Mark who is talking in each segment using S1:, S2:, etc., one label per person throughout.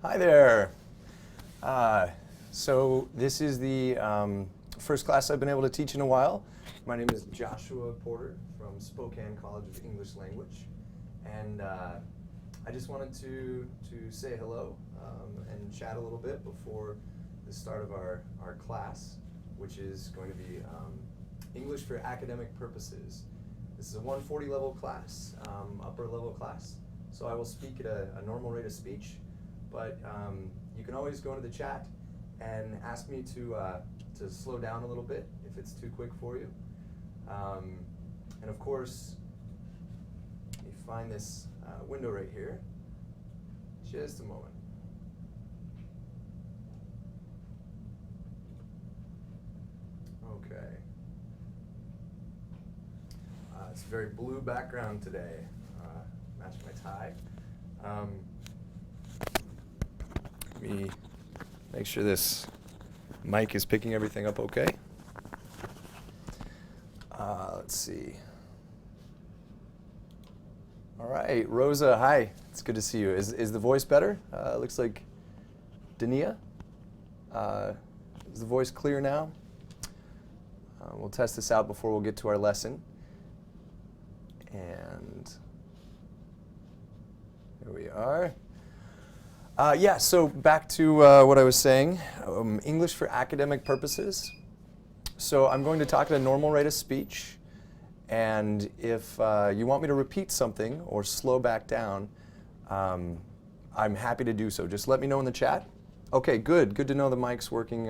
S1: Hi there. So this is the first class I've been able to teach in a while. My name is Joshua Porter from Spokane College of English Language, and I just wanted to say hello and chat a little bit before the start of our class, which is going to be English for academic purposes. This is a 140 level class, upper level class, so I will speak at a normal rate of speech. But you can always go into the chat and ask me to slow down a little bit if it's too quick for you. And of course, you find this window right here. Just a moment. Okay. It's a very blue background today. Matching my tie. Let me make sure this mic is picking everything up okay. Let's see. All right, Rosa, hi. It's good to see you. Is the voice better? Looks like Dania. Is the voice clear now? We'll test this out before we'll get to our lesson. And here we are. So back to what I was saying, English for academic purposes. So I'm going to talk at a normal rate of speech, and if you want me to repeat something or slow back down, I'm happy to do so. Just let me know in the chat. Okay, good. Good to know the mic's working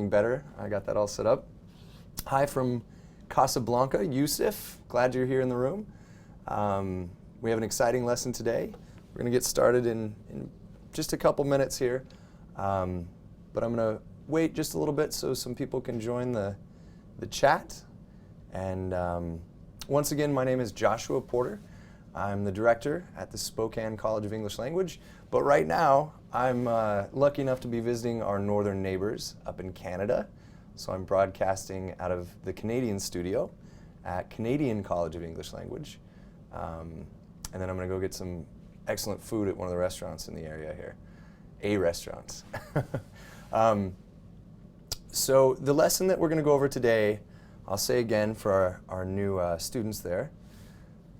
S1: better. I got that all set up. Hi from Casablanca, Yusuf. Glad you're here in the room. We have an exciting lesson today. We're going to get started in just a couple minutes here, but I'm going to wait just a little bit so some people can join the chat. And once again, my name is Joshua Porter. I'm the director at the Spokane College of English Language, but right now I'm lucky enough to be visiting our northern neighbors up in Canada. So I'm broadcasting out of the Canadian studio at Canadian College of English Language. And then I'm going to go get some excellent food at one of the restaurants in the area here. A restaurant. So the lesson that we're going to go over today, I'll say again for our new students there.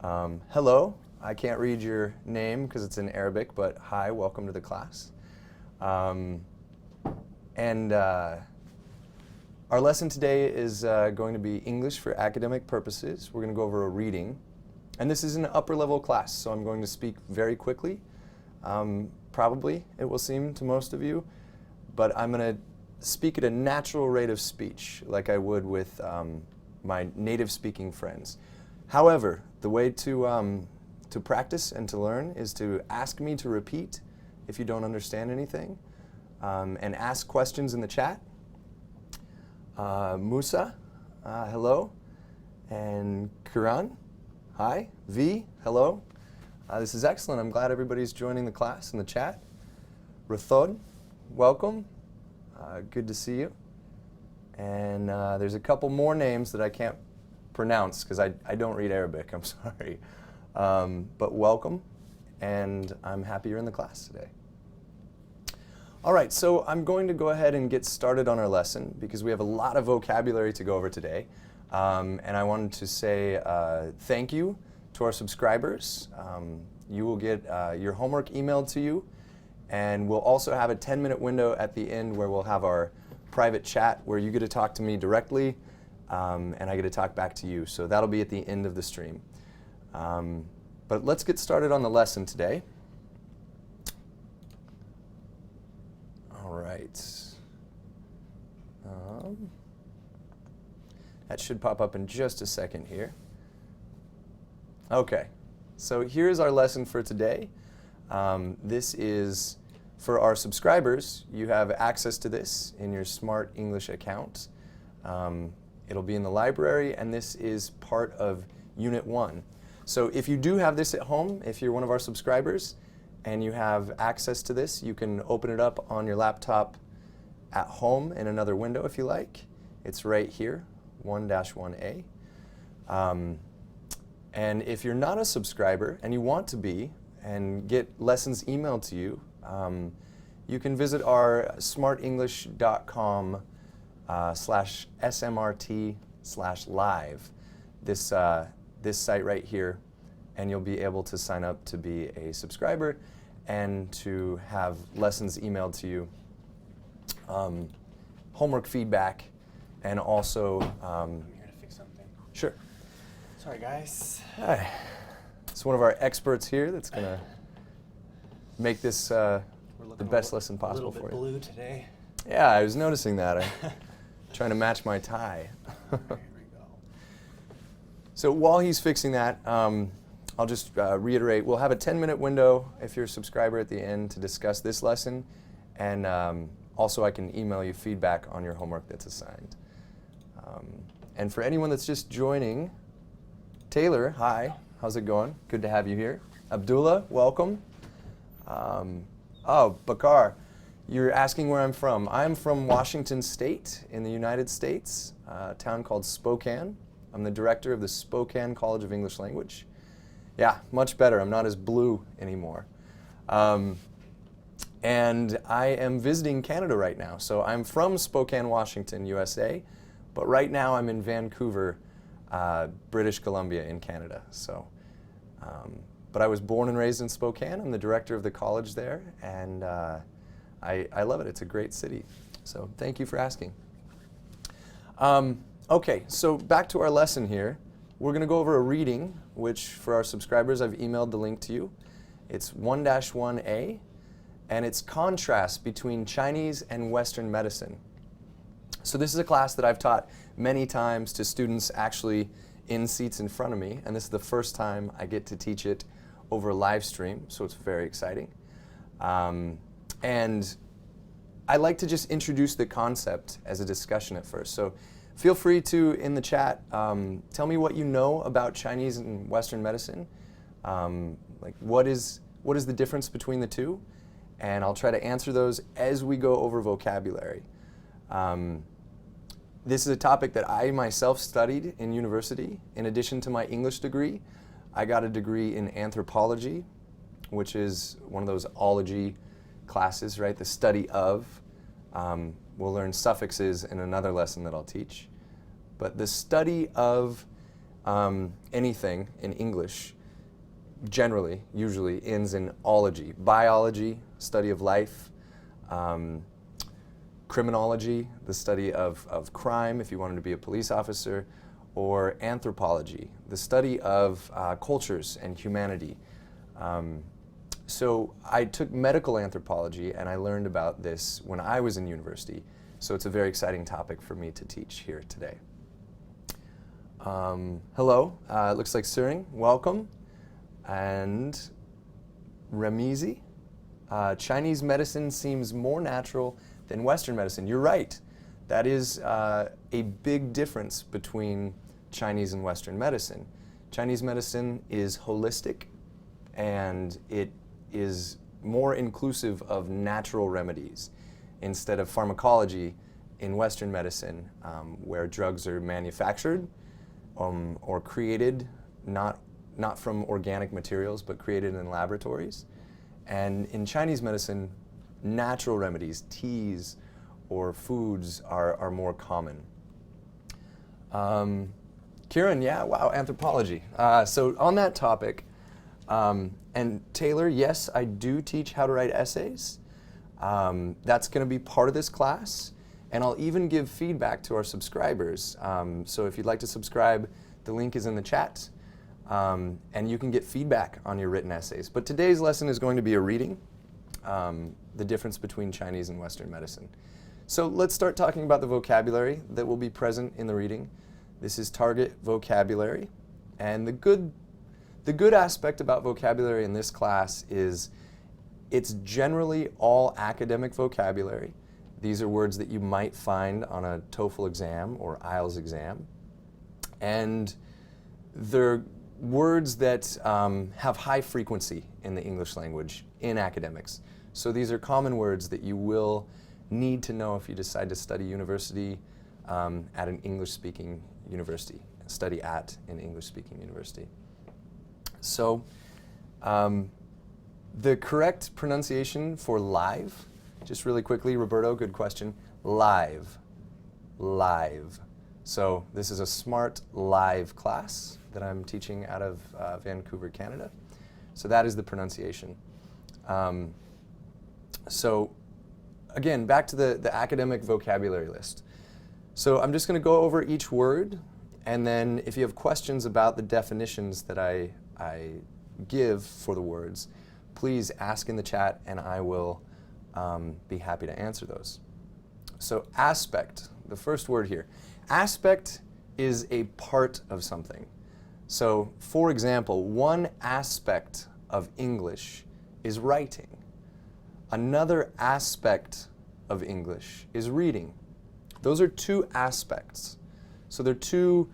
S1: Hello. I can't read your name because it's in Arabic, but hi, welcome to the class. Our lesson today is going to be English for academic purposes. We're going to go over a reading. And this is an upper level class, so I'm going to speak very quickly. Probably, it will seem to most of you, but I'm going to speak at a natural rate of speech, like I would with my native speaking friends. However, the way to practice and to learn is to ask me to repeat if you don't understand anything, and ask questions in the chat. Musa, hello, and Kiran. Hi, V, hello. This is excellent. I'm glad everybody's joining the class in the chat. Rathod, welcome. Good to see you. And there's a couple more names that I can't pronounce because I don't read Arabic. I'm sorry. But welcome, and I'm happy you're in the class today. All right, so I'm going to go ahead and get started on our lesson because we have a lot of vocabulary to go over today. And I wanted to say thank you to our subscribers. You will get your homework emailed to you, and we'll also have a 10-minute window at the end where we'll have our private chat where you get to talk to me directly, and I get to talk back to you. So that'll be at the end of the stream. But let's get started on the lesson today. All right. That should pop up in just a second here. Okay, so here's our lesson for today. This is for our subscribers. You have access to this in your Smrt English account. It'll be in the library, and this is part of Unit 1. So if you do have this at home, if you're one of our subscribers, and you have access to this, you can open it up on your laptop at home in another window if you like. It's right here, 1-1A. And if you're not a subscriber and you want to be and get lessons emailed to you you can visit our smartenglish.com /SMRT/live, this site right here, and you'll be able to sign up to be a subscriber and to have lessons emailed to you, homework feedback, and also...
S2: I'm here to fix something.
S1: Sure.
S2: Sorry, guys.
S1: Hi. It's one of our experts here that's going to make this the best lesson possible for you.
S2: A little bit blue today.
S1: Yeah, I was noticing that. I'm trying to match my tie.
S2: Here we go.
S1: So while he's fixing that, I'll just reiterate, we'll have a 10-minute window if you're a subscriber at the end to discuss this lesson, and also I can email you feedback on your homework that's assigned. And for anyone that's just joining, Taylor, hi, how's it going? Good to have you here. Abdullah, welcome. Oh, Bakar, you're asking where I'm from. I'm from Washington State in the United States, a town called Spokane. I'm the director of the Spokane College of English Language. Yeah, much better. I'm not as blue anymore. And I am visiting Canada right now. So I'm from Spokane, Washington, USA, but right now I'm in Vancouver, British Columbia in Canada. So, but I was born and raised in Spokane. I'm the director of the college there, and I love it. It's a great city. So thank you for asking. Okay, so back to our lesson here. We're going to go over a reading, which for our subscribers, I've emailed the link to you. It's 1-1A, and it's contrast between Chinese and Western medicine. So this is a class that I've taught many times to students actually in seats in front of me, and this is the first time I get to teach it over a live stream, so it's very exciting. And I like to just introduce the concept as a discussion at first. So feel free to, in the chat, tell me what you know about Chinese and Western medicine. Like what is the difference between the two? And I'll try to answer those as we go over vocabulary. This is a topic that I myself studied in university. In addition to my English degree, I got a degree in anthropology, which is one of those ology classes, right? The study of. We'll learn suffixes in another lesson that I'll teach. But the study of anything in English generally, usually, ends in ology. Biology, study of life. Criminology, the study of crime, if you wanted to be a police officer. Or anthropology, the study of cultures and humanity. So I took medical anthropology, and I learned about this when I was in university. So it's a very exciting topic for me to teach here today. Hello, it looks like Suring, welcome. And Ramizi, Chinese medicine seems more natural than Western medicine. You're right. That is a big difference between Chinese and Western medicine. Chinese medicine is holistic, and it is more inclusive of natural remedies instead of pharmacology in Western medicine, where drugs are manufactured or created, not from organic materials, but created in laboratories. And in Chinese medicine, natural remedies, teas, or foods are more common. Kieran, yeah, wow, anthropology. So on that topic, and Taylor, yes, I do teach how to write essays. That's going to be part of this class, and I'll even give feedback to our subscribers. So if you'd like to subscribe, the link is in the chat, and you can get feedback on your written essays. But today's lesson is going to be a reading, the difference between Chinese and Western medicine. So let's start talking about the vocabulary that will be present in the reading. This is target vocabulary, and the good aspect about vocabulary in this class is it's generally all academic vocabulary. These are words that you might find on a TOEFL exam or IELTS exam, and they're words that have high frequency in the English language in academics. So these are common words that you will need to know if you decide to study university at an English-speaking university, study at an English-speaking university. So The correct pronunciation for live, just really quickly, Roberto, good question. Live. Live. So this is a Smrt live class that I'm teaching out of Vancouver, Canada. So that is the pronunciation. So again, back to the academic vocabulary list. So I'm just going to go over each word, and then if you have questions about the definitions that I give for the words, please ask in the chat and I will be happy to answer those. So aspect, the first word here. Aspect is a part of something. So for example, one aspect of English is writing. Another aspect of English is reading. Those are two aspects. So they're two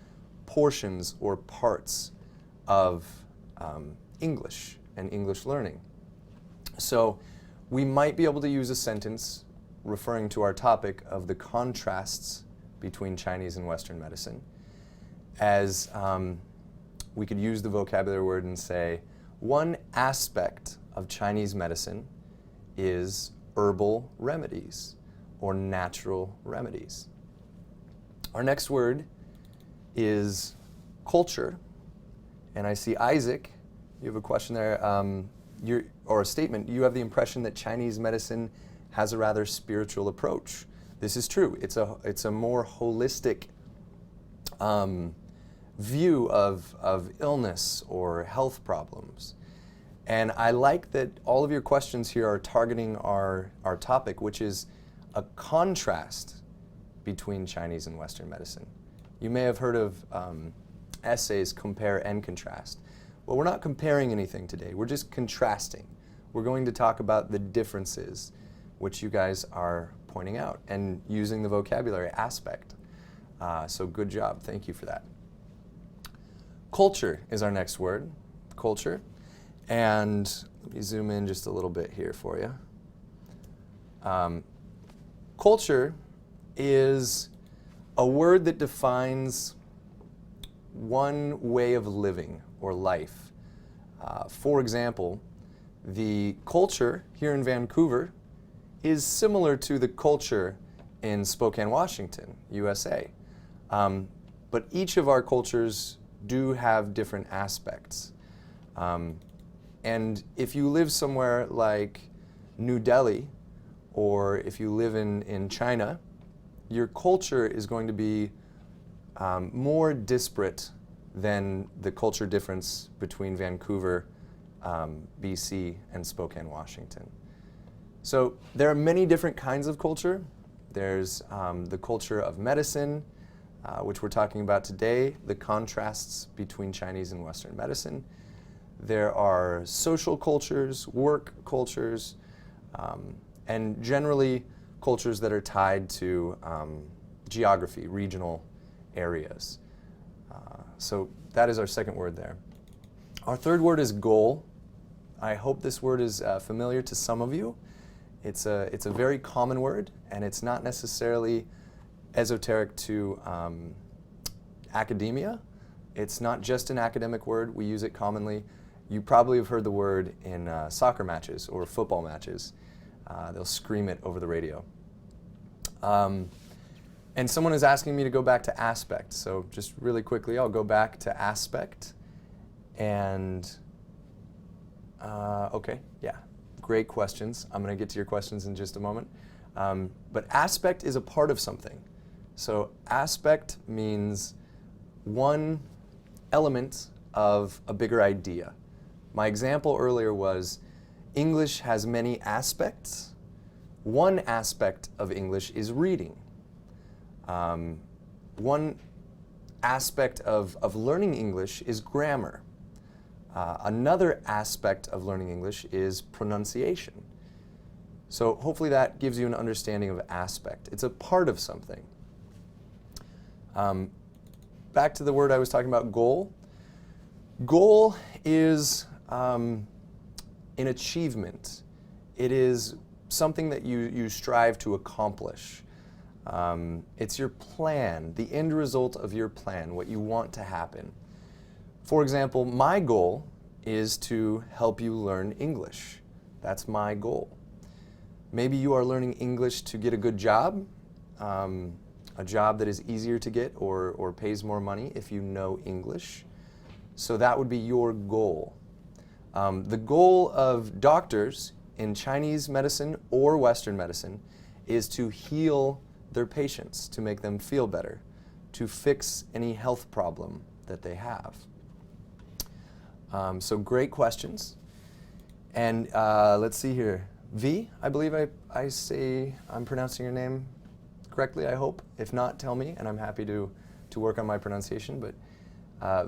S1: portions or parts of English and English learning. So we might be able to use a sentence referring to our topic of the contrasts between Chinese and Western medicine, as we could use the vocabulary word and say, one aspect of Chinese medicine is herbal remedies or natural remedies. Our next word is culture. And I see Isaac, you have a question there, or a statement. You have the impression that Chinese medicine has a rather spiritual approach. This is true. It's a more holistic view of illness or health problems. And I like that all of your questions here are targeting our topic, which is a contrast between Chinese and Western medicine. You may have heard of essays, compare and contrast. Well, we're not comparing anything today. We're just contrasting. We're going to talk about the differences, which you guys are pointing out and using the vocabulary aspect. So good job. Thank you for that. Culture is our next word. Culture. And let me zoom in just a little bit here for you. Culture is a word that defines one way of living or life. For example, the culture here in Vancouver is similar to the culture in Spokane, Washington, USA. But each of our cultures do have different aspects. And if you live somewhere like New Delhi, or if you live in China, your culture is going to be more disparate than the culture difference between Vancouver, BC, and Spokane, Washington. So there are many different kinds of culture. There's the culture of medicine, which we're talking about today, the contrasts between Chinese and Western medicine. There are social cultures, work cultures, and generally cultures that are tied to geography, regional areas. So that is our second word there. Our third word is goal. I hope this word is familiar to some of you. It's a very common word, and it's not necessarily esoteric to academia. It's not just an academic word. We use it commonly. You probably have heard the word in soccer matches or football matches. They'll scream it over the radio. And someone is asking me to go back to aspect. So just really quickly, I'll go back to aspect. And, okay, yeah, great questions. I'm going to get to your questions in just a moment. But aspect is a part of something. So aspect means one element of a bigger idea. My example earlier was English has many aspects. One aspect of English is reading. One aspect of learning English is grammar. Another aspect of learning English is pronunciation. So hopefully that gives you an understanding of aspect. It's a part of something. Back to the word I was talking about, goal. Goal is an achievement. It is something that you strive to accomplish. It's your plan, the end result of your plan, what you want to happen. For example, my goal is to help you learn English. That's my goal. Maybe you are learning English to get a good job, a job that is easier to get or pays more money if you know English. So that would be your goal. The goal of doctors in Chinese medicine or Western medicine is to heal their patients, to make them feel better, to fix any health problem that they have. So great questions. And let's see here. V, I believe I say I'm pronouncing your name correctly, I hope. If not, tell me, and I'm happy to work on my pronunciation. But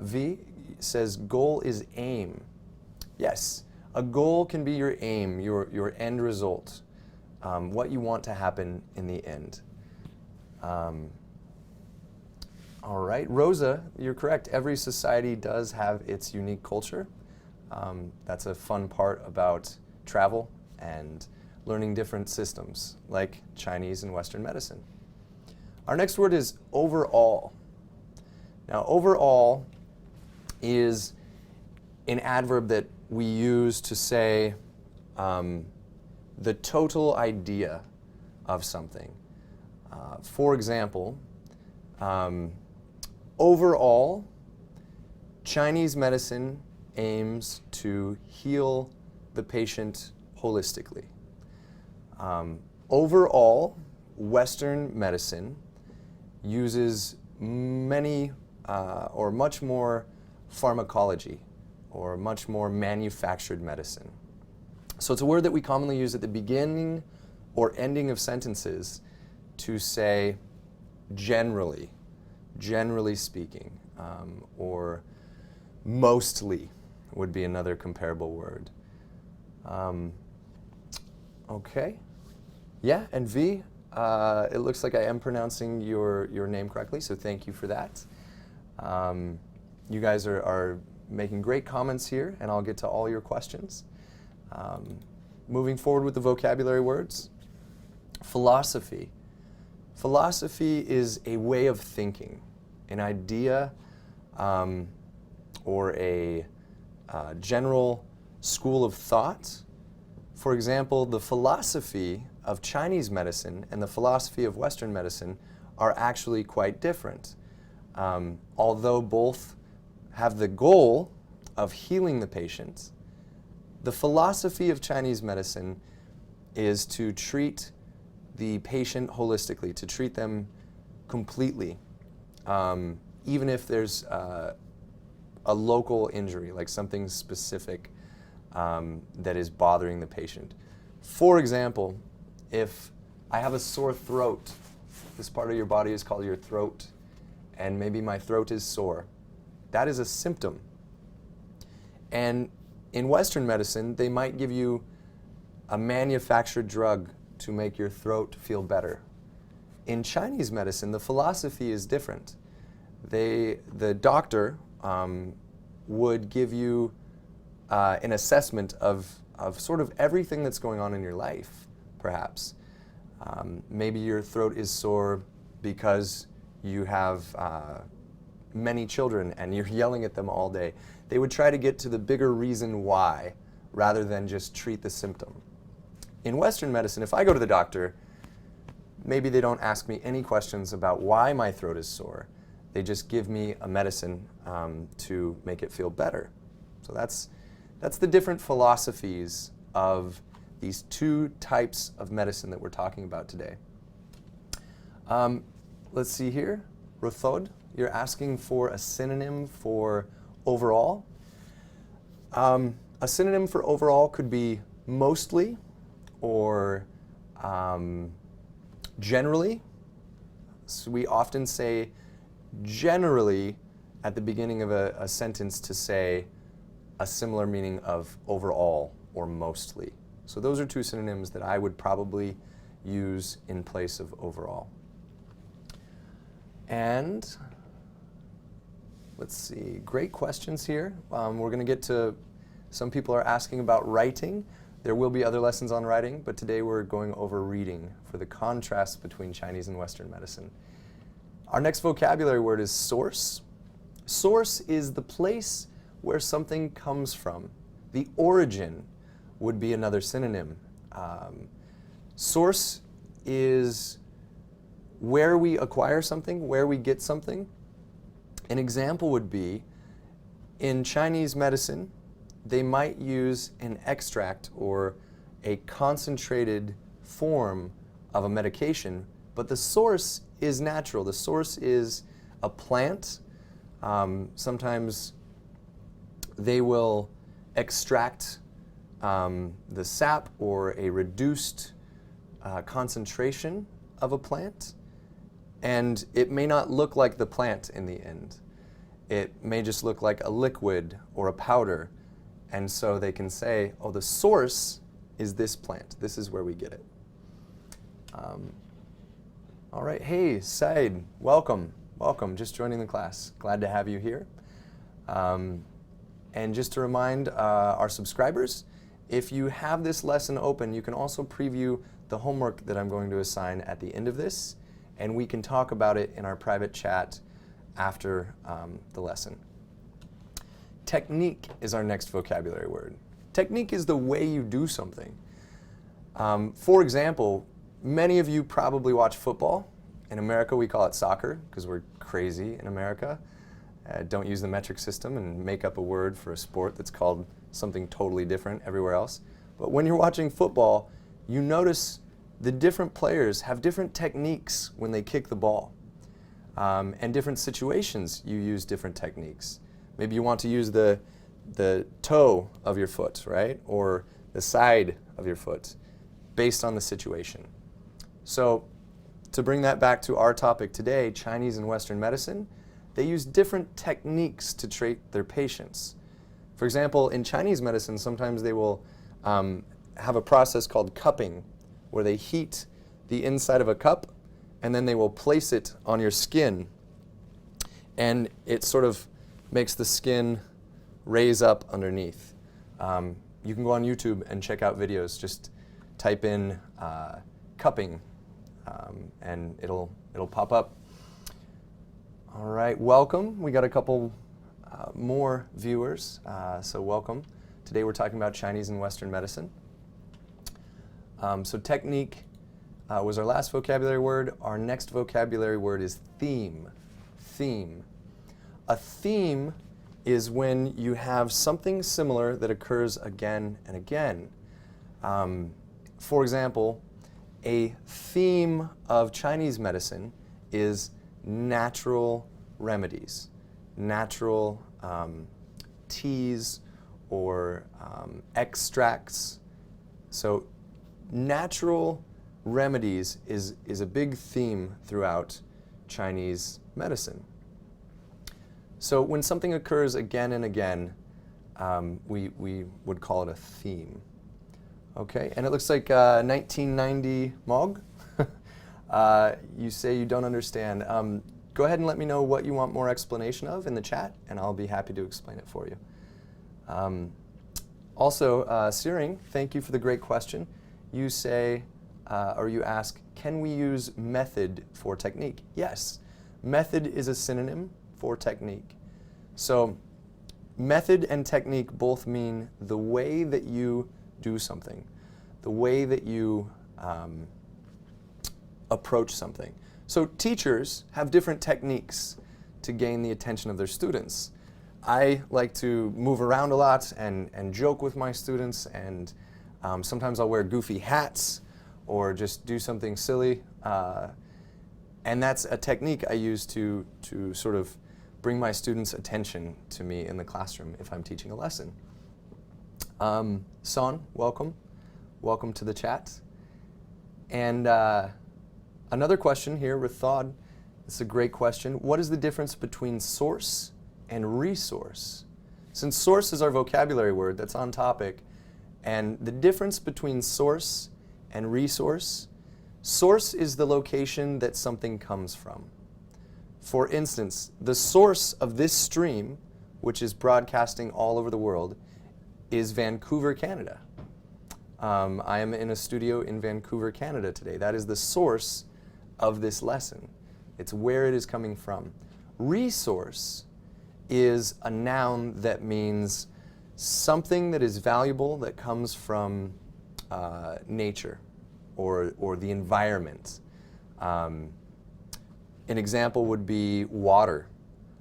S1: V says goal is aim. Yes, a goal can be your aim, your end result, what you want to happen in the end. All right, Rosa, you're correct. Every society does have its unique culture. That's a fun part about travel and learning different systems, like Chinese and Western medicine. Our next word is overall. Now, overall is an adverb that we use to say the total idea of something. For example, overall, Chinese medicine aims to heal the patient holistically. Overall, Western medicine uses many or much more pharmacology or much more manufactured medicine. So it's a word that we commonly use at the beginning or ending of sentences to say generally speaking, or mostly would be another comparable word. Okay. Yeah, and V, it looks like I am pronouncing your name correctly, so thank you for that. You guys are making great comments here, and I'll get to all your questions. Moving forward with the vocabulary words. Philosophy. Philosophy is a way of thinking, an idea, or a general school of thought. For example, the philosophy of Chinese medicine and the philosophy of Western medicine are actually quite different. Although both have the goal of healing the patient, the philosophy of Chinese medicine is to treat the patient holistically, to treat them completely, even if there's a local injury, like something specific that is bothering the patient. For example, if I have a sore throat, this part of your body is called your throat, and maybe my throat is sore. That is a symptom. And in Western medicine, they might give you a manufactured drug to make your throat feel better. In Chinese medicine, the philosophy is different. The doctor would give you an assessment of sort of everything that's going on in your life, perhaps. Maybe your throat is sore because you have many children and you're yelling at them all day. They would try to get to the bigger reason why, rather than just treat the symptom. In Western medicine, if I go to the doctor, maybe they don't ask me any questions about why my throat is sore. They just give me a medicine to make it feel better. So that's the different philosophies of these two types of medicine that we're talking about today. Let's see here. Rothod, you're asking for a synonym for overall. A synonym for overall could be mostly or generally. So we often say generally at the beginning of a sentence to say a similar meaning of overall or mostly. So those are two synonyms that I would probably use in place of overall. And let's see, great questions here. We're going to get to, some people are asking about writing. There will be other lessons on writing, but today we're going over reading for the contrast between Chinese and Western medicine. Our next vocabulary word is source. Source is the place where something comes from, the origin would be another synonym. Source is where we acquire something, where we get something. An example would be in Chinese medicine, they might use an extract or a concentrated form of a medication, but the source is natural. The source is a plant. Sometimes they will extract the sap or a reduced concentration of a plant, and it may not look like the plant in the end. It may just look like a liquid or a powder, and so they can say, oh, the source is this plant. This is where we get it. All right, hey, Said, welcome. Welcome, just joining the class. Glad to have you here. And just to remind our subscribers, if you have this lesson open, you can also preview the homework that I'm going to assign at the end of this, and we can talk about it in our private chat after the lesson. Technique is our next vocabulary word. Technique is the way you do something. For example, many of you probably watch football. In America, we call it soccer because we're crazy in America. Don't use the metric system and make up a word for a sport that's called something totally different everywhere else. But when you're watching football, you notice the different players have different techniques when they kick the ball. And different situations, you use different techniques. Maybe you want to use the toe of your foot, right? Or the side of your foot, based on the situation. So to bring that back to our topic today, Chinese and Western medicine, they use different techniques to treat their patients. For example, in Chinese medicine, sometimes they will have a process called cupping, where they heat the inside of a cup, and then they will place it on your skin, and it sort of makes the skin raise up underneath. You can go on YouTube and check out videos. Just type in cupping, and it'll pop up. All right, welcome. We got a couple more viewers, so welcome. Today we're talking about Chinese and Western medicine. So technique was our last vocabulary word. Our next vocabulary word is theme. Theme. A theme is when you have something similar that occurs again and again. For example, a theme of Chinese medicine is natural remedies, natural teas or extracts. So natural remedies is a big theme throughout Chinese medicine. So when something occurs again and again, we would call it a theme. Okay, and it looks like 1990 Mog. You say you don't understand. Go ahead and let me know what you want more explanation of in the chat, and I'll be happy to explain it for you. Also, Searing, thank you for the great question. You say, or you ask, can we use method for technique? Yes, method is a synonym for technique. So method and technique both mean the way that you do something, the way that you approach something. So teachers have different techniques to gain the attention of their students. I like to move around a lot and joke with my students, and sometimes I'll wear goofy hats or just do something silly. And that's a technique I use to sort of bring my students' attention to me in the classroom if I'm teaching a lesson. Son, welcome. Welcome to the chat. And another question here with Thod. It's a great question. What is the difference between source and resource? Since source is our vocabulary word that's on topic, and the difference between source and resource, source is the location that something comes from. For instance, the source of this stream, which is broadcasting all over the world, is Vancouver, Canada. I am in a studio in Vancouver, Canada today. That is the source of this lesson. It's where it is coming from. Resource is a noun that means something that is valuable that comes from nature or the environment. An example would be water.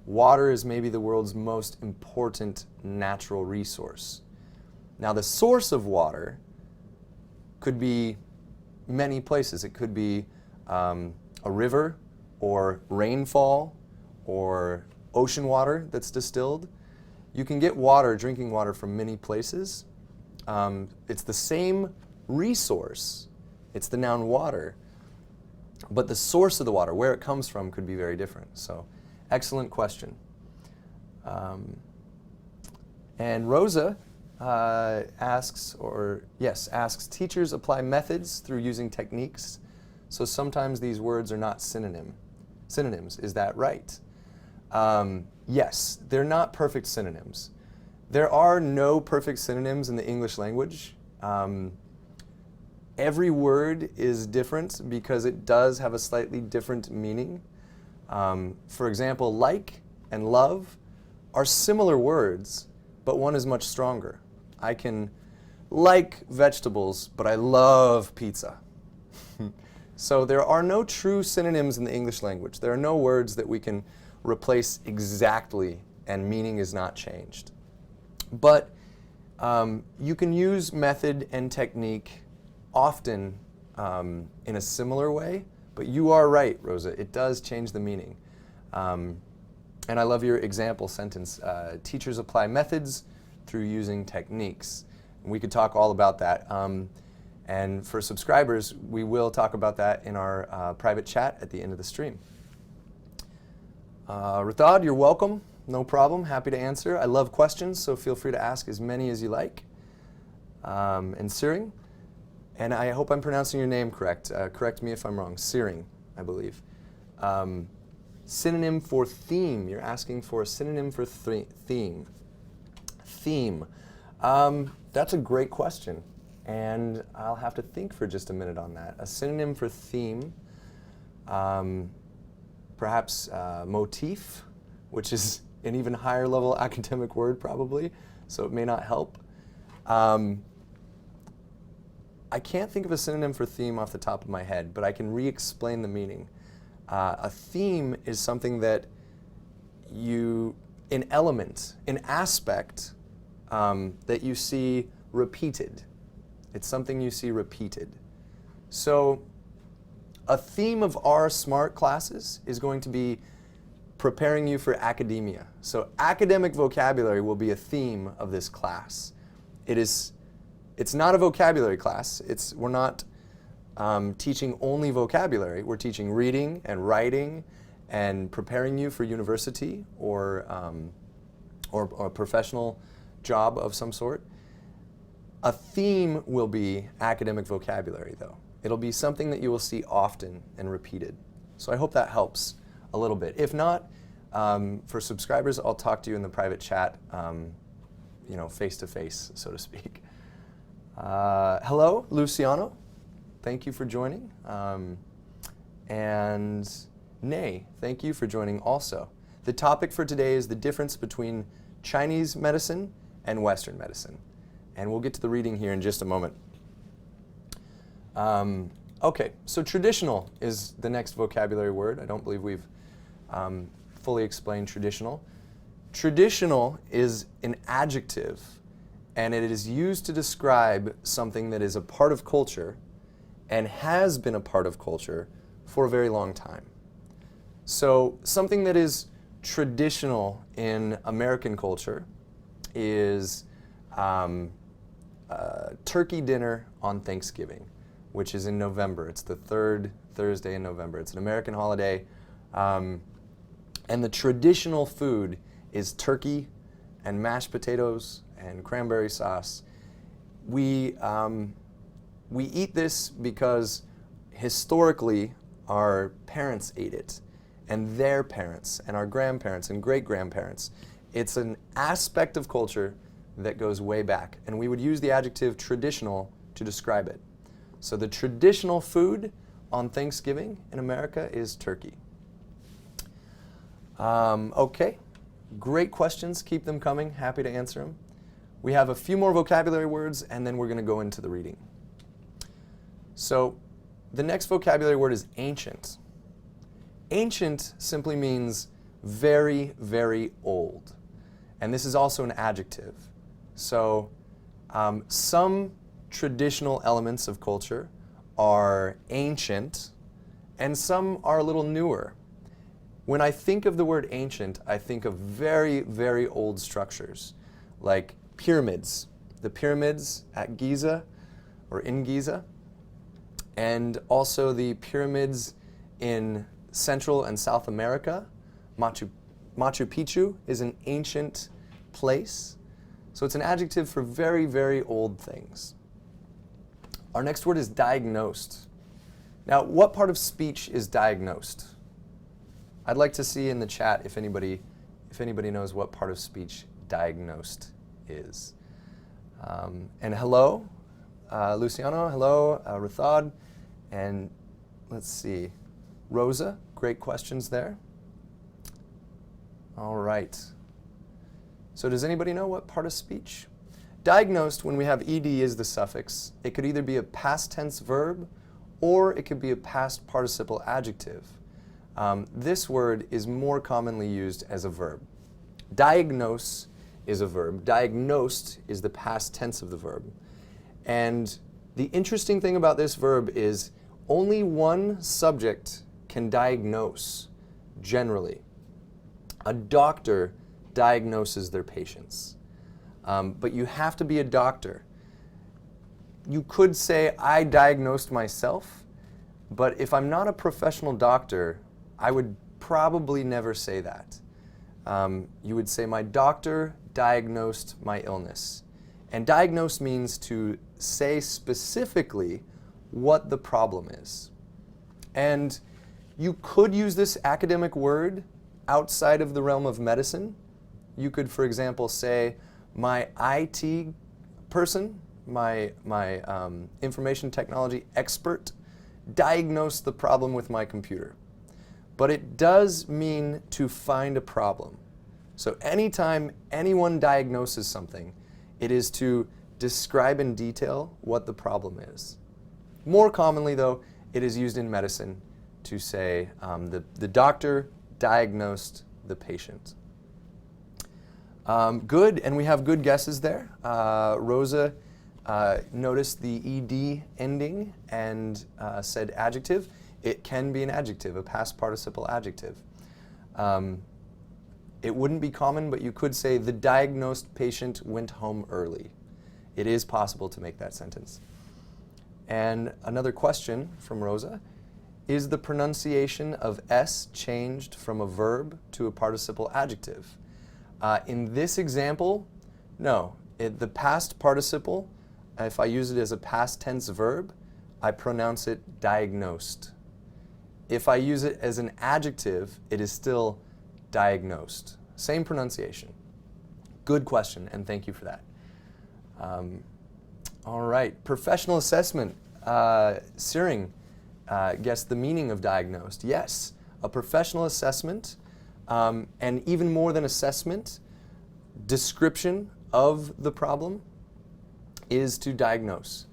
S1: Water is maybe the world's most important natural resource. Now, the source of water could be many places. It could be a river or rainfall or ocean water that's distilled. You can get water, drinking water, from many places. It's the same resource. It's the noun water. But the source of the water, where it comes from, could be very different. So, excellent question. And Rosa asks, teachers apply methods through using techniques, so sometimes these words are not synonyms. Is that right? Yes, they're not perfect synonyms. There are no perfect synonyms in the English language. Every word is different because it does have a slightly different meaning. For example, like and love are similar words, but one is much stronger. I can like vegetables, but I love pizza. So there are no true synonyms in the English language. There are no words that we can replace exactly and meaning is not changed. But you can use method and technique often in a similar way, but you are right, Rosa. It does change the meaning. And I love your example sentence. Teachers apply methods through using techniques. And we could talk all about that. And for subscribers, we will talk about that in our private chat at the end of the stream. Rathod, you're welcome. No problem. Happy to answer. I love questions, so feel free to ask as many as you like. And Siring, and I hope I'm pronouncing your name correct. Correct me if I'm wrong. Siring, I believe. Synonym for theme. You're asking for a synonym for theme. Theme. That's a great question, and I'll have to think for just a minute on that. A synonym for theme, perhaps motif, which is an even higher level academic word probably, so it may not help. I can't think of a synonym for theme off the top of my head, but I can re-explain the meaning. A theme is something that an element, an aspect that you see repeated. It's something you see repeated. So a theme of our Smrt classes is going to be preparing you for academia. So academic vocabulary will be a theme of this class. It's not a vocabulary class. We're not teaching only vocabulary. We're teaching reading and writing and preparing you for university or a professional job of some sort. A theme will be academic vocabulary, though. It'll be something that you will see often and repeated. So I hope that helps a little bit. If not, for subscribers, I'll talk to you in the private chat, face to face, so to speak. Hello, Luciano. Thank you for joining. And Nay, thank you for joining also. The topic for today is the difference between Chinese medicine and Western medicine. And we'll get to the reading here in just a moment. Okay, so traditional is the next vocabulary word. I don't believe we've fully explained traditional. Traditional is an adjective, and it is used to describe something that is a part of culture and has been a part of culture for a very long time. So something that is traditional in American culture is turkey dinner on Thanksgiving, which is in November. It's the third Thursday in November. It's an American holiday. And the traditional food is turkey and mashed potatoes and cranberry sauce. We eat this because historically our parents ate it, and their parents, and our grandparents and great-grandparents. It's an aspect of culture that goes way back, and we would use the adjective traditional to describe it. So the traditional food on Thanksgiving in America is turkey. Okay, great questions. Keep them coming. Happy to answer them. We have a few more vocabulary words, and then we're going to go into the reading. So the next vocabulary word is ancient. Ancient simply means very, very old. And this is also an adjective. So some traditional elements of culture are ancient, and some are a little newer. When I think of the word ancient, I think of very, very old structures, like pyramids. The pyramids at Giza, or in Giza, and also the pyramids in Central and South America. Machu Picchu is an ancient place. So it's an adjective for very, very old things. Our next word is diagnosed. Now, what part of speech is diagnosed? I'd like to see in the chat if anybody knows what part of speech diagnosed is. And hello, Luciano, hello, Rathod, and let's see, Rosa, great questions there. All right. So does anybody know what part of speech? Diagnosed, when we have ed as the suffix, it could either be a past tense verb or it could be a past participle adjective. This word is more commonly used as a verb. Diagnose is a verb. Diagnosed is the past tense of the verb. And the interesting thing about this verb is only one subject can diagnose, generally. A doctor diagnoses their patients. But you have to be a doctor. You could say, I diagnosed myself, but if I'm not a professional doctor, I would probably never say that. You would say, my doctor diagnosed my illness. And diagnose means to say specifically what the problem is. And you could use this academic word outside of the realm of medicine. You could, for example, say, my IT person, my information technology expert, diagnosed the problem with my computer. But it does mean to find a problem. So anytime anyone diagnoses something, it is to describe in detail what the problem is. More commonly, though, it is used in medicine to say the doctor diagnosed the patient. Good, and we have good guesses there. Rosa noticed the ed ending and said adjective. It can be an adjective, a past participle adjective. It wouldn't be common, but you could say the diagnosed patient went home early. It is possible to make that sentence. And another question from Rosa, is the pronunciation of S changed from a verb to a participle adjective? In this example, no. The past participle, if I use it as a past tense verb, I pronounce it diagnosed. If I use it as an adjective, it is still diagnosed. Same pronunciation. Good question, and thank you for that. All right, professional assessment. Searing guessed the meaning of diagnosed. Yes, a professional assessment, and even more than assessment, description of the problem is to diagnose.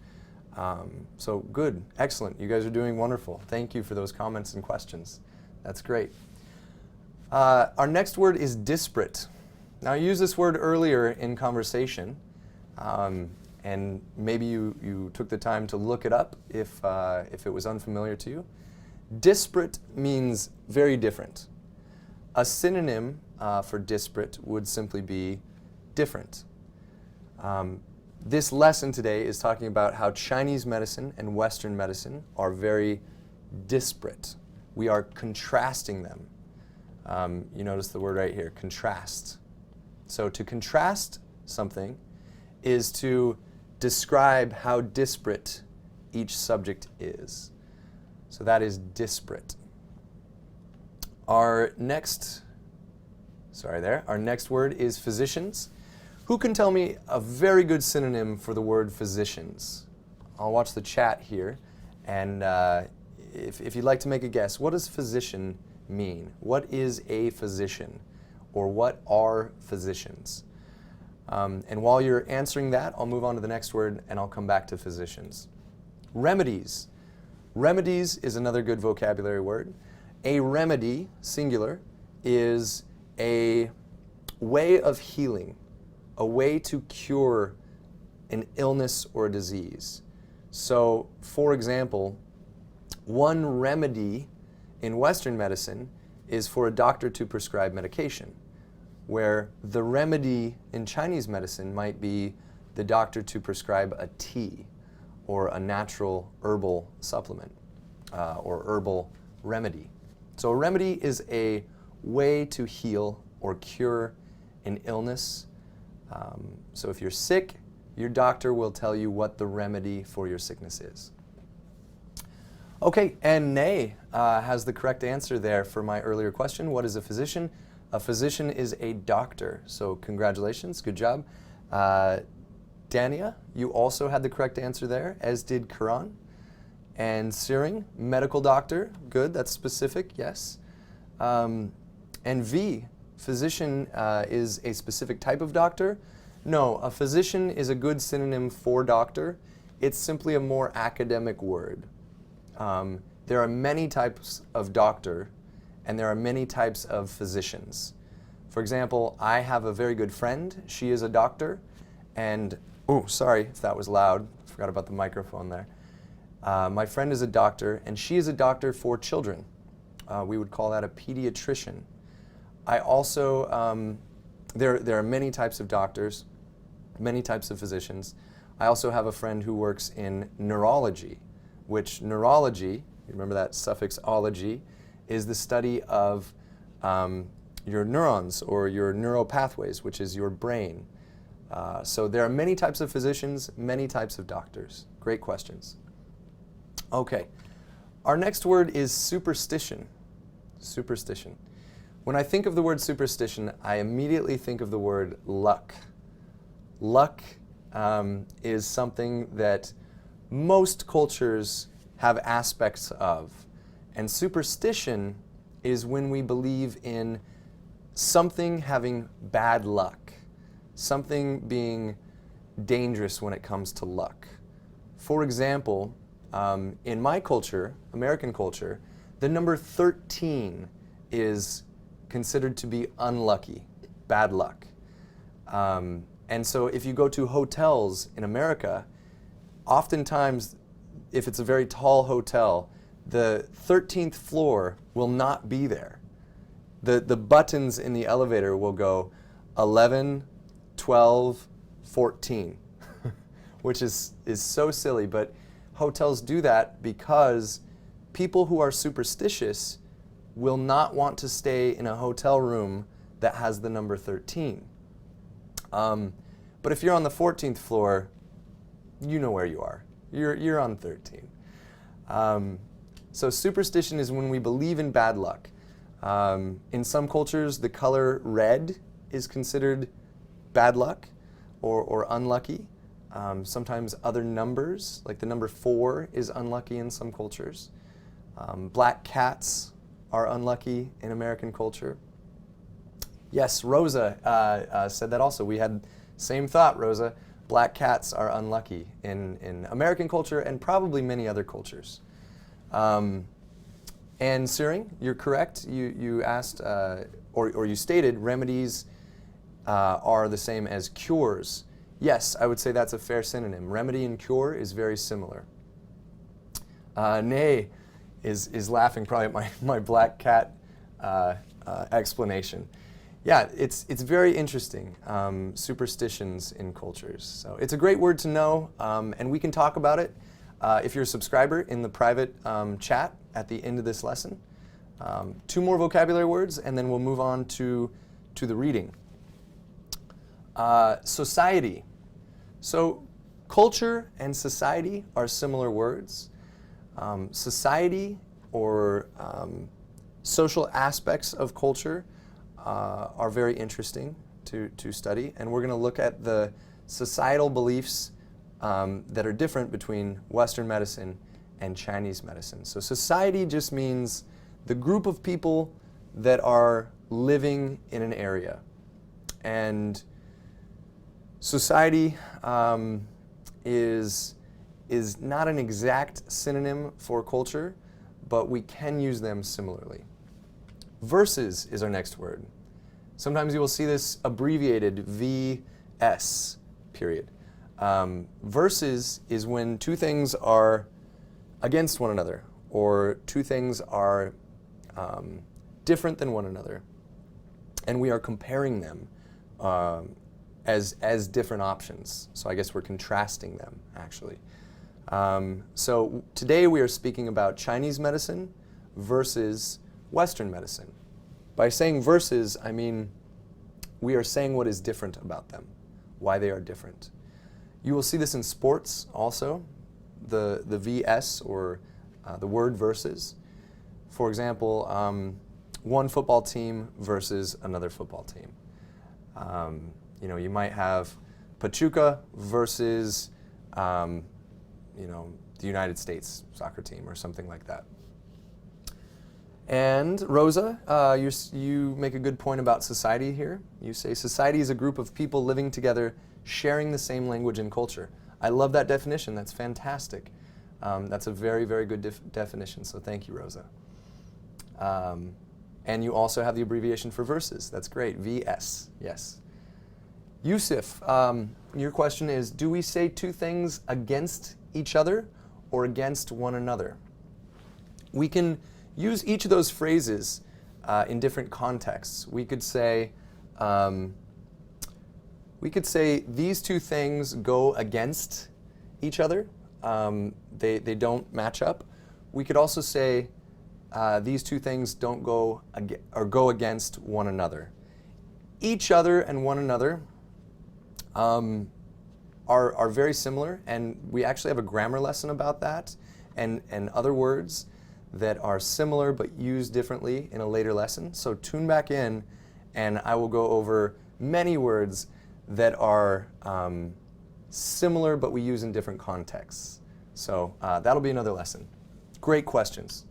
S1: So good, excellent. You guys are doing wonderful. Thank you for those comments and questions. That's great. Our next word is disparate. Now, I used this word earlier in conversation, and maybe you took the time to look it up if it was unfamiliar to you. Disparate means very different. A synonym for disparate would simply be different. This lesson today is talking about how Chinese medicine and Western medicine are very disparate. We are contrasting them. You notice the word right here, contrast. So to contrast something is to describe how disparate each subject is. So that is disparate. Our next word is physicians. Who can tell me a very good synonym for the word physicians? I'll watch the chat here, and if you'd like to make a guess, what does physician mean? What is a physician? Or what are physicians? And while you're answering that, I'll move on to the next word and I'll come back to physicians. Remedies. Remedies is another good vocabulary word. A remedy, singular, is a way of healing, a way to cure an illness or a disease. So, for example, one remedy in Western medicine is for a doctor to prescribe medication, where the remedy in Chinese medicine might be the doctor to prescribe a tea or a natural herbal supplement or herbal remedy. So a remedy is a way to heal or cure an illness. So if you're sick, your doctor will tell you what the remedy for your sickness is. Okay, and Nay has the correct answer there for my earlier question. What is a physician? A physician is a doctor. So congratulations, good job. Dania, you also had the correct answer there, as did Karan. And Siring, medical doctor. Good, that's specific, yes. And V, physician is a specific type of doctor. No, a physician is a good synonym for doctor. It's simply a more academic word. There are many types of doctor, and there are many types of physicians. For example, I have a very good friend. She is a doctor, and, oh, sorry if that was loud. I forgot about the microphone there. My friend is a doctor, and she is a doctor for children. We would call that a pediatrician. I also, there are many types of doctors, many types of physicians. I also have a friend who works in neurology, which neurology, you remember that suffix ology, is the study of your neurons or your neural pathways, which is your brain. So there are many types of physicians, many types of doctors. Great questions. Okay, our next word is superstition. Superstition. When I think of the word superstition, I immediately think of the word luck. Luck is something that most cultures have aspects of. And superstition is when we believe in something having bad luck, something being dangerous when it comes to luck. For example, in my culture, American culture, the number 13 is considered to be unlucky, bad luck. And so if you go to hotels in America, oftentimes, if it's a very tall hotel, the 13th floor will not be there. The buttons in the elevator will go 11, 12, 14, which is so silly, but hotels do that because people who are superstitious will not want to stay in a hotel room that has the number 13. But if you're on the 14th floor, you know where you are. You're on 13. So superstition is when we believe in bad luck. In some cultures, the color red is considered bad luck or unlucky. Sometimes other numbers, like the number 4, is unlucky in some cultures. Black cats are unlucky in American culture. Yes, Rosa said that also. We had same thought, Rosa. Black cats are unlucky in American culture and probably many other cultures. And Siring, you're correct. You asked, or you stated, remedies are the same as cures. Yes, I would say that's a fair synonym. Remedy and cure is very similar. Nay is laughing probably at my black cat explanation. Yeah, it's very interesting, superstitions in cultures. So it's a great word to know, and we can talk about it if you're a subscriber in the private chat at the end of this lesson. 2 more vocabulary words, and then we'll move on to the reading. Society. So culture and society are similar words. Society or social aspects of culture are very interesting to study, and we're going to look at the societal beliefs that are different between Western medicine and Chinese medicine. So society just means the group of people that are living in an area. And Society is not an exact synonym for culture, but we can use them similarly. Versus is our next word. Sometimes you will see this abbreviated VS, period. Versus is when two things are against one another, or two things are different than one another, and we are comparing them as different options. So I guess we're contrasting them, actually. So today we are speaking about Chinese medicine versus Western medicine. By saying versus, I mean we are saying what is different about them, why they are different. You will see this in sports also, the VS, or the word versus. For example, one football team versus another football team. You might have Pachuca versus the United States soccer team or something like that. And Rosa, you make a good point about society here. You say society is a group of people living together, sharing the same language and culture. I love that definition. That's fantastic. That's a very, very good definition, so thank you, Rosa. And you also have the abbreviation for versus. That's great, VS, yes. Yusuf, your question is, do we say two things against each other or against one another? We can use each of those phrases in different contexts. We could say these two things go against each other. They don't match up. We could also say these two things don't go against one another. Each other and one another are very similar, and we actually have a grammar lesson about that and other words that are similar but used differently in a later lesson. So tune back in and I will go over many words that are similar but we use in different contexts. So that'll be another lesson. Great questions.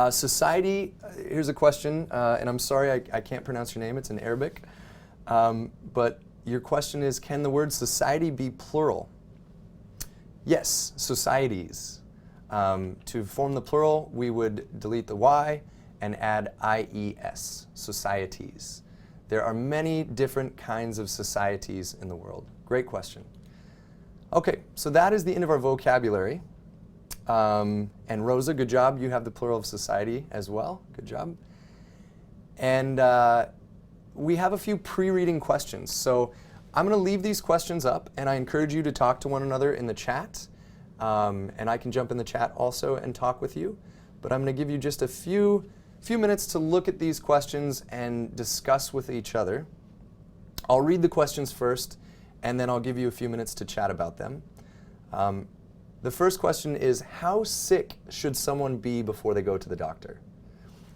S1: Society, here's a question, and I'm sorry I can't pronounce your name, it's in Arabic. But your question is, can the word society be plural? Yes, societies. To form the plural, we would delete the Y and add IES, societies. There are many different kinds of societies in the world. Great question. Okay, so that is the end of our vocabulary. And Rosa, good job. You have the plural of society as well. Good job. And we have a few pre-reading questions. So I'm going to leave these questions up, and I encourage you to talk to one another in the chat. And I can jump in the chat also and talk with you. But I'm going to give you just a few minutes to look at these questions and discuss with each other. I'll read the questions first, and then I'll give you a few minutes to chat about them. The first question is, how sick should someone be before they go to the doctor?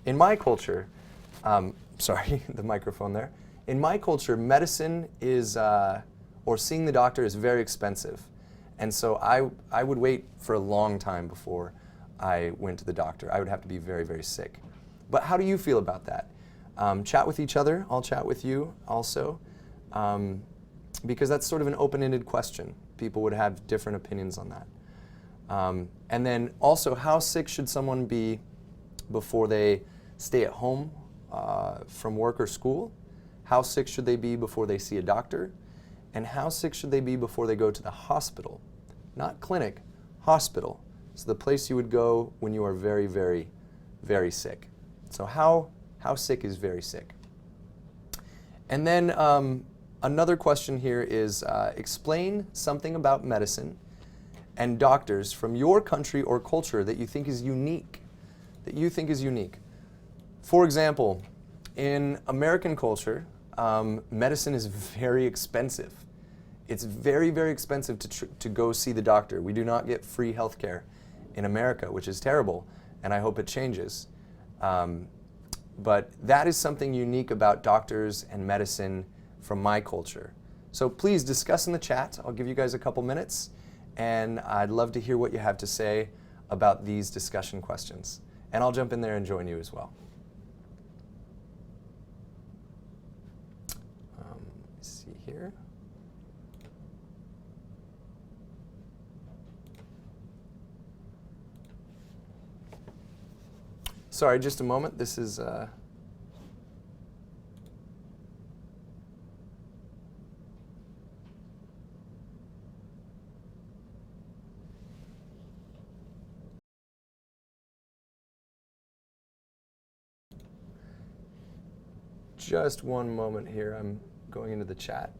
S1: In my culture, sorry, the microphone there. In my culture, medicine is, or seeing the doctor is very expensive. And so I would wait for a long time before I went to the doctor. I would have to be very, very sick. But how do you feel about that? Chat with each other. I'll chat with you also. Because that's sort of an open-ended question. People would have different opinions on that. And then also, how sick should someone be before they stay at home from work or school? How sick should they be before they see a doctor? And how sick should they be before they go to the hospital? Not clinic, hospital. So the place you would go when you are very, very, very sick. So how sick is very sick? And then another question here is, explain something about medicine and doctors from your country or culture that you think is unique. For example, in American culture, medicine is very expensive. It's very, very expensive to go see the doctor. We do not get free health care in America, which is terrible, and I hope it changes. But that is something unique about doctors and medicine from my culture. So please discuss in the chat. I'll give you guys a couple minutes, and I'd love to hear what you have to say about these discussion questions. And I'll jump in there and join you as well. Let's see here. Sorry, just a moment. This is... Just one moment here. I'm going into the chat.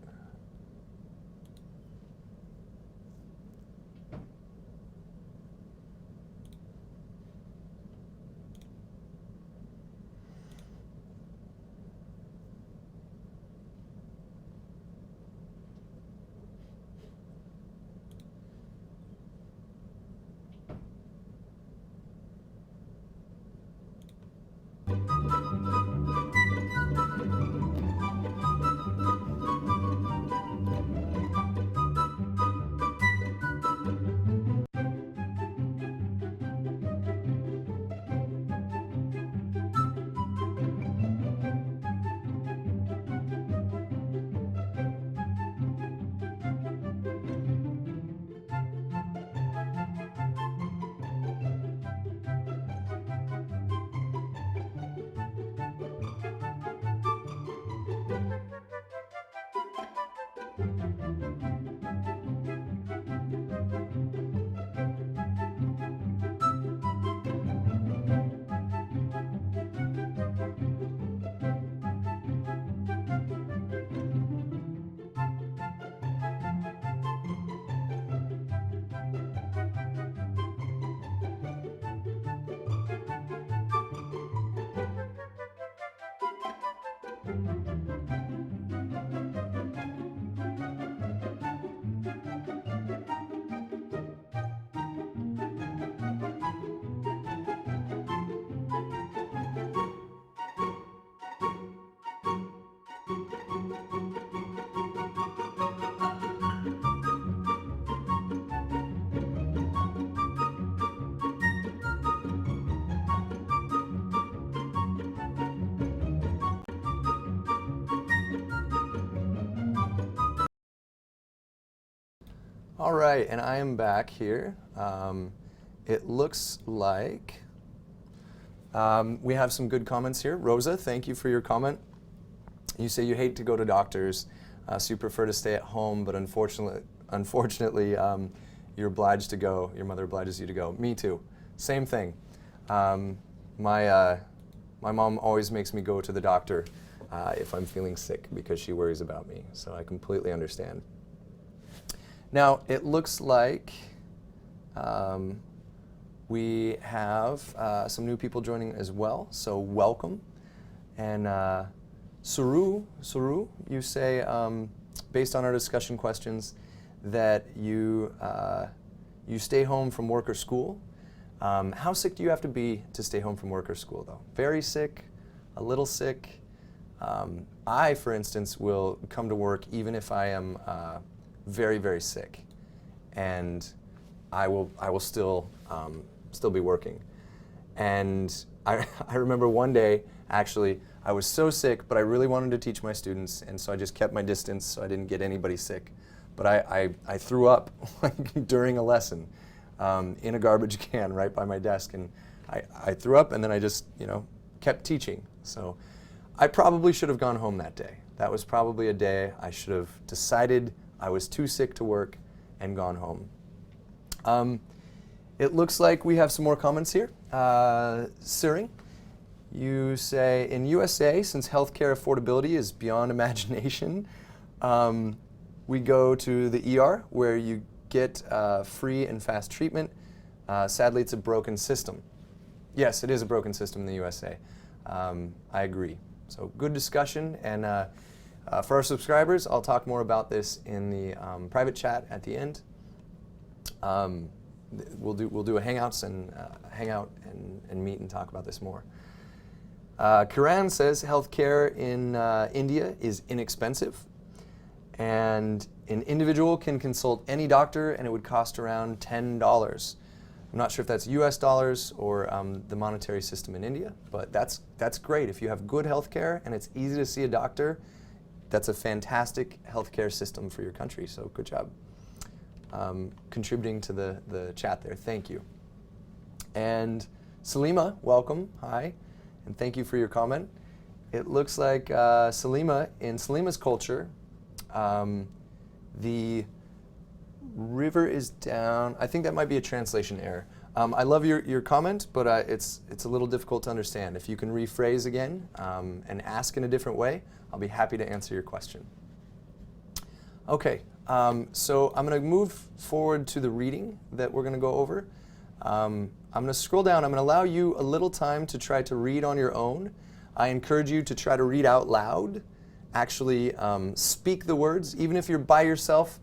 S1: All right, and I am back here. It looks like we have some good comments here. Rosa, thank you for your comment. You say you hate to go to doctors, so you prefer to stay at home, but unfortunately, you're obliged to go. Your mother obliges you to go. Me too. Same thing. My mom always makes me go to the doctor if I'm feeling sick because she worries about me, so I completely understand. Now, it looks like we have some new people joining as well, so welcome. And Suru, you say, based on our discussion questions, that you stay home from work or school. How sick do you have to be to stay home from work or school, though? Very sick, a little sick. I, for instance, will come to work even if I am very, very sick, and I will still be working. And I remember one day, actually, I was so sick, but I really wanted to teach my students, and so I just kept my distance so I didn't get anybody sick. But I threw up during a lesson in a garbage can right by my desk, and I threw up, and then I just kept teaching. So I probably should have gone home that day. That was probably a day I should have decided I was too sick to work and gone home. It looks like we have some more comments here. Siring, you say, in USA, since healthcare affordability is beyond imagination, we go to the ER where you get free and fast treatment. Sadly, it's a broken system. Yes, it is a broken system in the USA. I agree. So good discussion, and for our subscribers, I'll talk more about this in the private chat at the end. We'll do a hangouts and hangout and meet and talk about this more. Kiran says healthcare in India is inexpensive, and an individual can consult any doctor, and it would cost around $10. I'm not sure if that's US dollars or the monetary system in India, but that's great. If you have good healthcare and it's easy to see a doctor, that's a fantastic healthcare system for your country, so good job contributing to the chat there. Thank you. And Salima, welcome. Hi. And thank you for your comment. It looks like Salima, in Salima's culture, the river is down. I think that might be a translation error. I love your comment, but it's a little difficult to understand. If you can rephrase again and ask in a different way, I'll be happy to answer your question. Okay, so I'm going to move forward to the reading that we're going to go over. I'm going to scroll down. I'm going to allow you a little time to try to read on your own. I encourage you to try to read out loud. Actually speak the words, even if you're by yourself.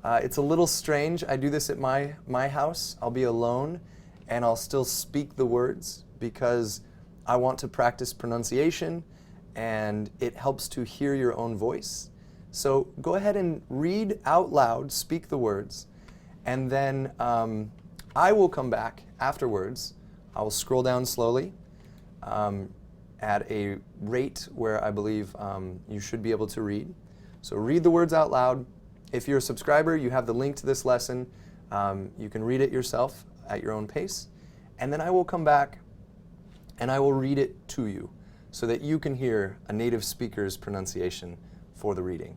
S1: It's a little strange. I do this at my house. I'll be alone, and I'll still speak the words because I want to practice pronunciation, and it helps to hear your own voice. So go ahead and read out loud, speak the words, and then I will come back afterwards. I will scroll down slowly at a rate where I believe you should be able to read. So read the words out loud. If you're a subscriber, you have the link to this lesson. You can read it yourself at your own pace. And then I will come back and I will read it to you so that you can hear a native speaker's pronunciation for the reading.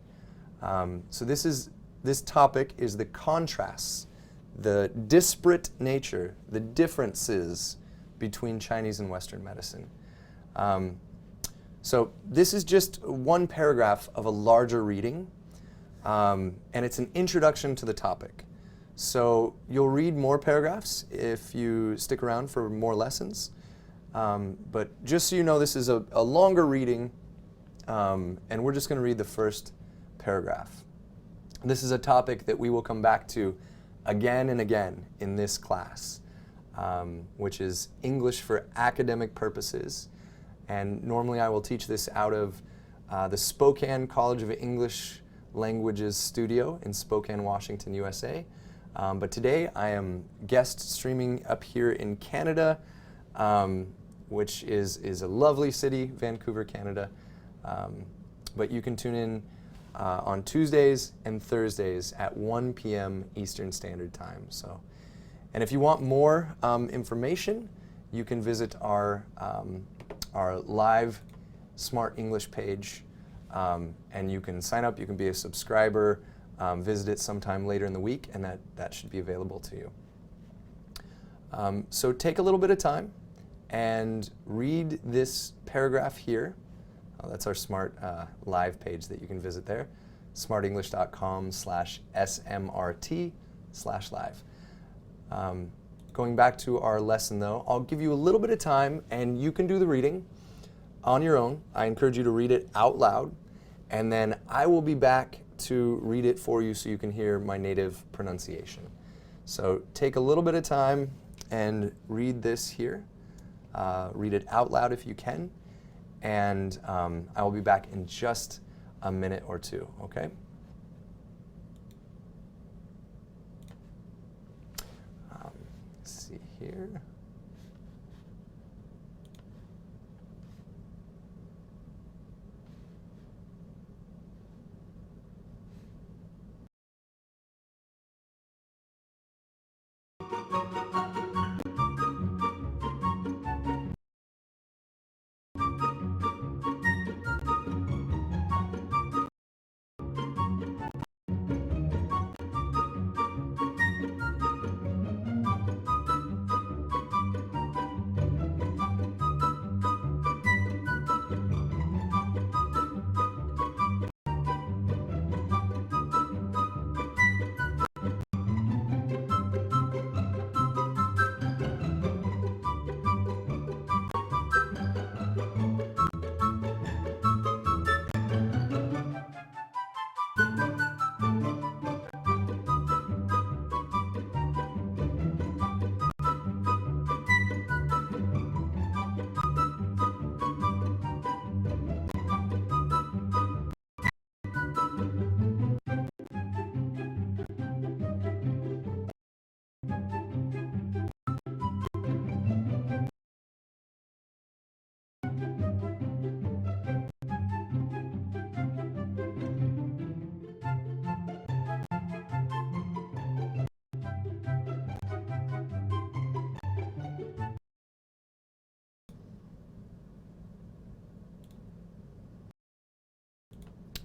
S1: So this topic is the contrasts, the disparate nature, the differences between Chinese and Western medicine. So this is just one paragraph of a larger reading, and it's an introduction to the topic. So you'll read more paragraphs if you stick around for more lessons. But just so you know, this is a longer reading, and we're just going to read the first paragraph. This is a topic that we will come back to again and again in this class, which is English for academic purposes. And normally I will teach this out of the Spokane College of English Languages studio in Spokane, Washington, USA. But today I am guest streaming up here in Canada, which is a lovely city, Vancouver, Canada. But you can tune in on Tuesdays and Thursdays at 1 p.m. Eastern Standard Time. So, and if you want more information, you can visit our live Smrt English page, and you can sign up. You can be a subscriber, visit it sometime later in the week, and that should be available to you. So take a little bit of time and read this paragraph here. That's our Smrt live page that you can visit there, smartenglish.com/smrt/live. Going back to our lesson though, I'll give you a little bit of time and you can do the reading on your own. I encourage you to read it out loud, and then I will be back to read it for you so you can hear my native pronunciation. So take a little bit of time and read this here. Read it out loud if you can. And I will be back in just a minute or two, okay? Let's see here.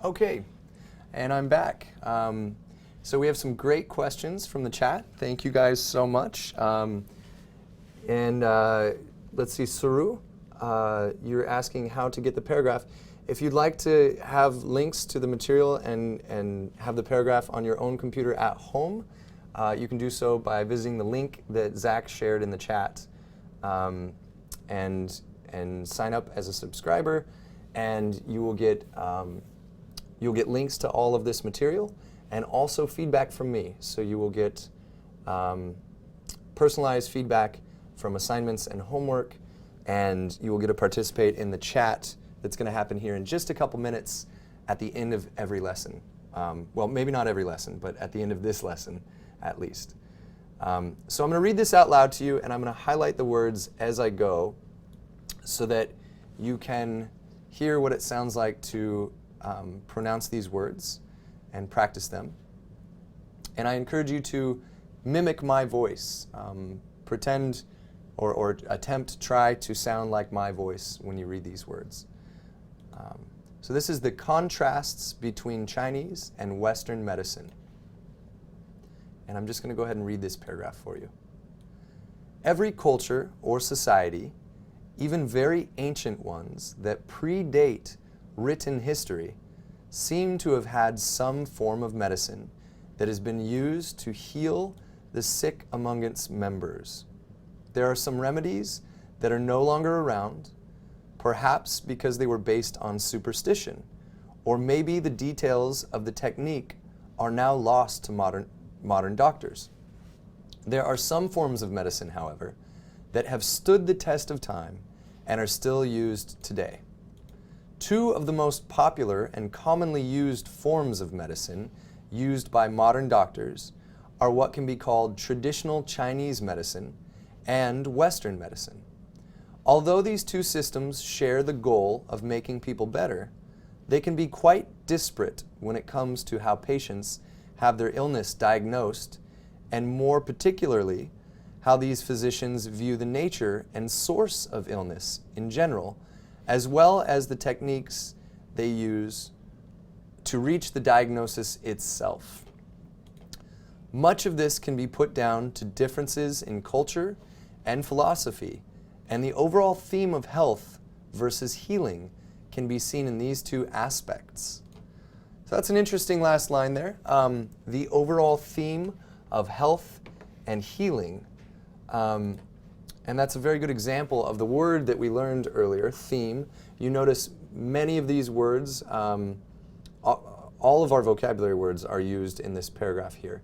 S1: Okay, and I'm back. So we have some great questions from the chat. Thank you guys so much. And let's see, Saru, you're asking how to get the paragraph. If you'd like to have links to the material and have the paragraph on your own computer at home, you can do so by visiting the link that Zach shared in the chat, and sign up as a subscriber, and you will get you'll get links to all of this material and also feedback from me. So you will get personalized feedback from assignments and homework, and you will get to participate in the chat that's going to happen here in just a couple minutes at the end of every lesson. Well, maybe not every lesson, but at the end of this lesson at least. So I'm going to read this out loud to you, and I'm going to highlight the words as I go so that you can hear what it sounds like to pronounce these words and practice them. And I encourage you to mimic my voice. Pretend or attempt to try to sound like my voice when you read these words. So this is the contrasts between Chinese and Western medicine. And I'm just going to go ahead and read this paragraph for you. Every culture or society, even very ancient ones that predate written history, seem to have had some form of medicine that has been used to heal the sick among its members. There are some remedies that are no longer around, perhaps because they were based on superstition, or maybe the details of the technique are now lost to modern doctors. There are some forms of medicine, however, that have stood the test of time and are still used today. Two of the most popular and commonly used forms of medicine used by modern doctors are what can be called traditional Chinese medicine and Western medicine. Although these two systems share the goal of making people better, they can be quite disparate when it comes to how patients have their illness diagnosed, and more particularly, how these physicians view the nature and source of illness in general, as well as the techniques they use to reach the diagnosis itself. Much of this can be put down to differences in culture and philosophy, and the overall theme of health versus healing can be seen in these two aspects. So that's an interesting last line there. The overall theme of health and healing. And that's a very good example of the word that we learned earlier, theme. You notice many of these words, all of our vocabulary words are used in this paragraph here.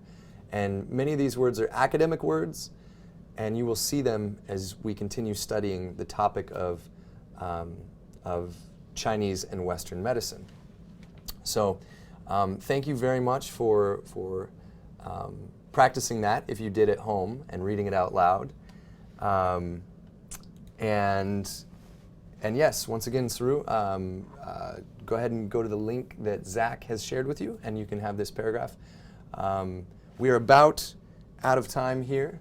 S1: And many of these words are academic words, and you will see them as we continue studying the topic of Chinese and Western medicine. So thank you very much for practicing that if you did at home and reading it out loud. And yes, once again, Saru, go ahead and go to the link that Zach has shared with you, and you can have this paragraph. We are about out of time here,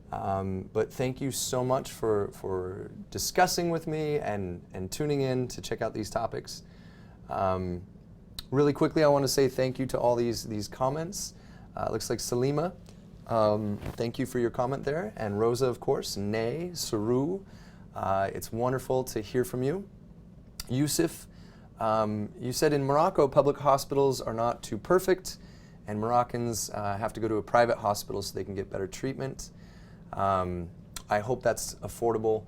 S1: but thank you so much for discussing with me and tuning in to check out these topics. Really quickly, I want to say thank you to all these comments. It looks like Salima, thank you for your comment there, and Rosa, of course, Nay, Saru. It's wonderful to hear from you. Yusuf, you said in Morocco public hospitals are not too perfect, and Moroccans have to go to a private hospital so they can get better treatment. I hope that's affordable.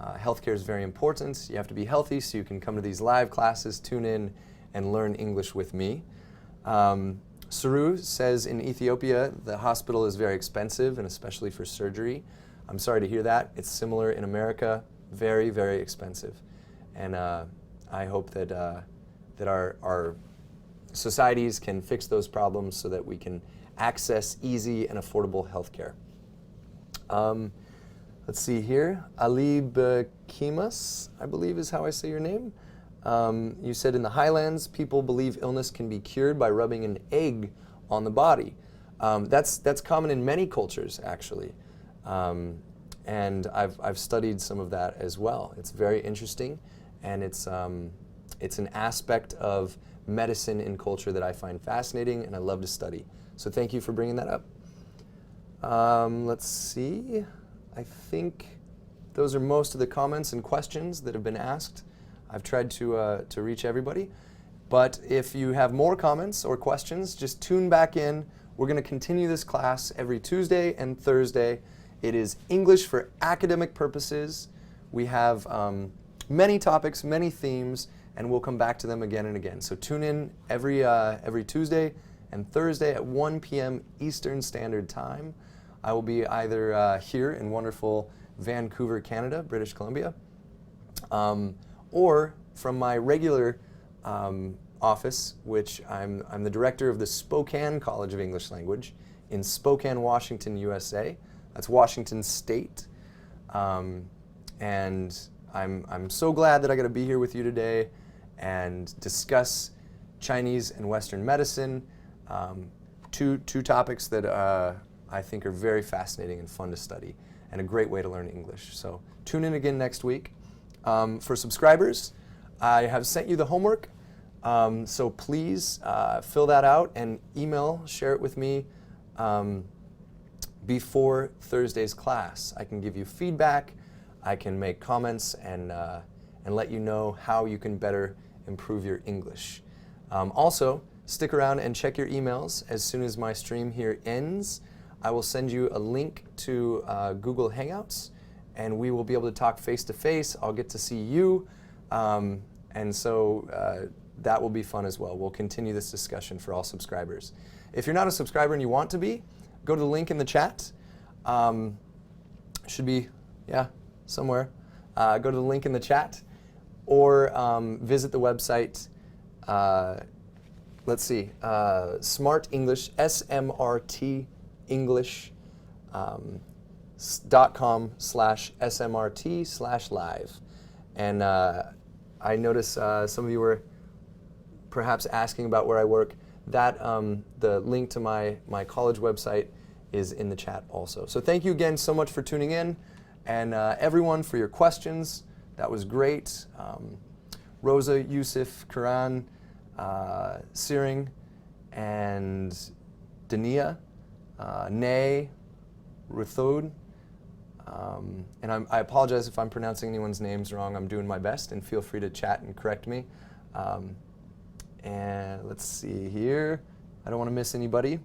S1: Healthcare is very important. You have to be healthy so you can come to these live classes, tune in, and learn English with me. Saru says in Ethiopia the hospital is very expensive, and especially for surgery. I'm sorry to hear that. It's similar in America, very, very expensive. And I hope that our societies can fix those problems so that we can access easy and affordable health care. Let's see here. Alib Kimas, I believe is how I say your name. You said in the highlands, people believe illness can be cured by rubbing an egg on the body. That's common in many cultures, actually. And I've studied some of that as well. It's very interesting, and it's It's an aspect of medicine and culture that I find fascinating and I love to study. So thank you for bringing that up. Let's see. I think those are most of the comments and questions that have been asked. I've tried to reach everybody. But if you have more comments or questions, just tune back in. We're going to continue this class every Tuesday and Thursday. It is English for academic purposes. We have many topics, many themes, and we'll come back to them again and again. So tune in every Tuesday and Thursday at 1 p.m. Eastern Standard Time. I will be either here in wonderful Vancouver, Canada, British Columbia, or from my regular office, which I'm the director of the Spokane College of English Language in Spokane, Washington, USA. That's Washington State. And I'm so glad that I got to be here with you today and discuss Chinese and Western medicine, two topics that I think are very fascinating and fun to study and a great way to learn English. So tune in again next week. For subscribers, I have sent you the homework, so please fill that out and share it with me before Thursday's class. I can give you feedback, I can make comments, and let you know how you can better improve your English. Also, stick around and check your emails. As soon as my stream here ends, I will send you a link to Google Hangouts, and we will be able to talk face-to-face. I'll get to see you, and so that will be fun as well. We'll continue this discussion for all subscribers. If you're not a subscriber and you want to be, go to the link in the chat. Should be, somewhere. Go to the link in the chat, or visit the website. Let's see, Smrt English, SMRT English. .com/smrt/live. And I notice some of you were perhaps asking about where I work. That the link to my college website is in the chat also. So thank you again so much for tuning in, and everyone for your questions. That was great. Rosa, Yusuf, Karan, Searing, and Dania, Nay, Ruthod. And I apologize if I'm pronouncing anyone's names wrong. I'm doing my best, and feel free to chat and correct me. And let's see here. I don't want to miss anybody.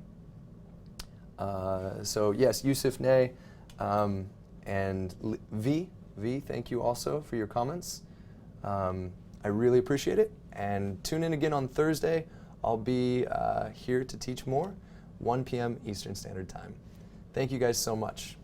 S1: So yes, Yusuf, Nay, and V, thank you also for your comments. I really appreciate it. And tune in again on Thursday. I'll be here to teach more, 1 p.m. Eastern Standard Time. Thank you guys so much.